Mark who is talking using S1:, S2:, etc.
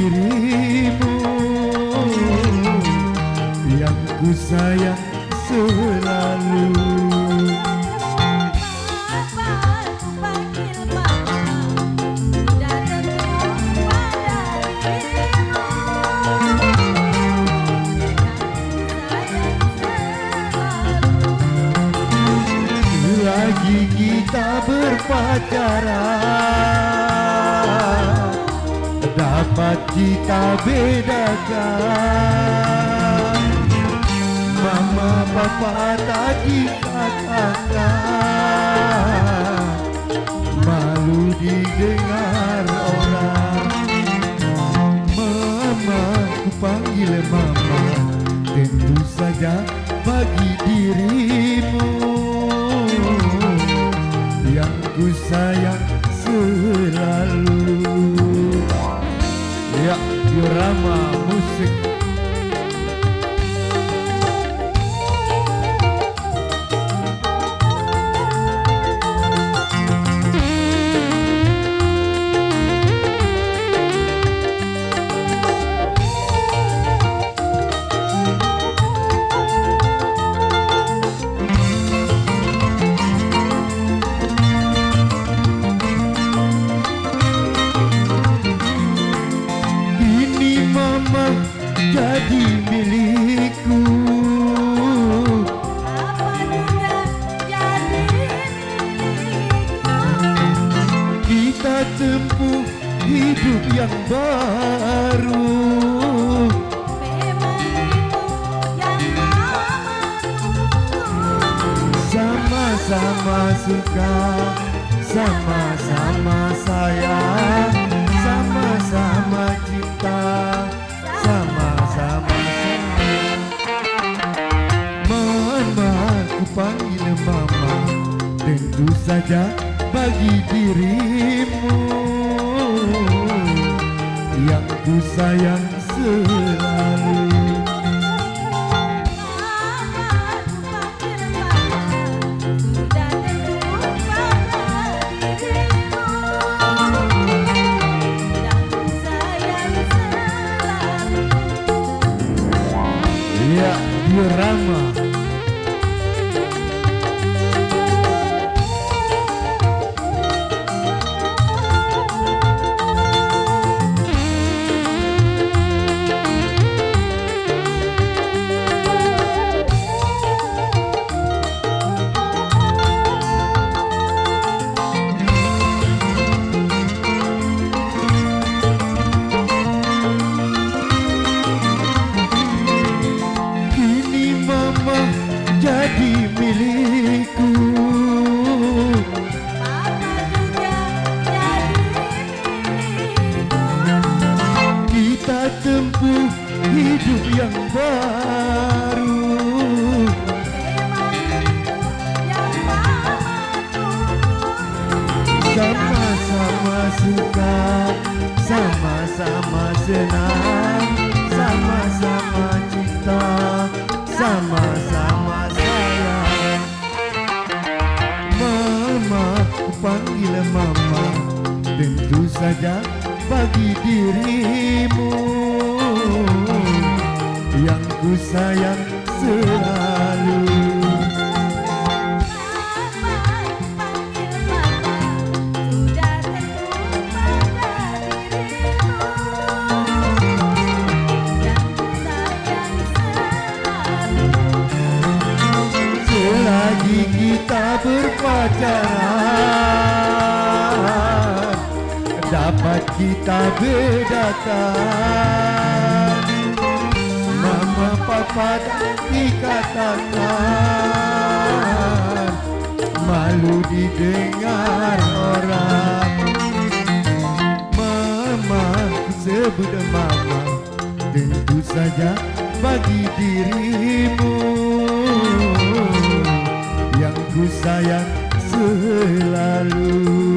S1: dirimu yang ku sayang selalu. Lagi kita berpacaran, dapat kita bedakan. Mama papa tadi katakan, malu didengar orang. Mama, ku panggil mama, tentu saja bagi dirimu yang ku sayang selalu. Ya, Diorama Musik. Jadi milikku,
S2: apa juga jadi milikku.
S1: kita tempuh hidup yang baru.
S2: Memang itu yang mama tunggu.
S1: Sama-sama suka, sama-sama sayang, sama-sama cinta, sama-sama sayang. Mama, ku panggil mama, tentu saja bagi dirimu yang ku sayang selalu. Ya, Diorama. Jadi milikku,
S2: Papa juga jadi milikku.
S1: kita tempuh hidup yang baru.
S2: Memang itu yang mama tunggu.
S1: Sama-sama suka, sama-sama senang, sama-sama cinta, sama-sama sayang. Mama, ku panggil mama, tentu saja bagi dirimu yang ku sayang selalu. Selagi kita berpacaran, dapat kita bedakan. Mama papa dan dikatakan, malu didengar orang. Mama, ku sebut mama, tentu saja bagi dirimu yang ku sayang selalu.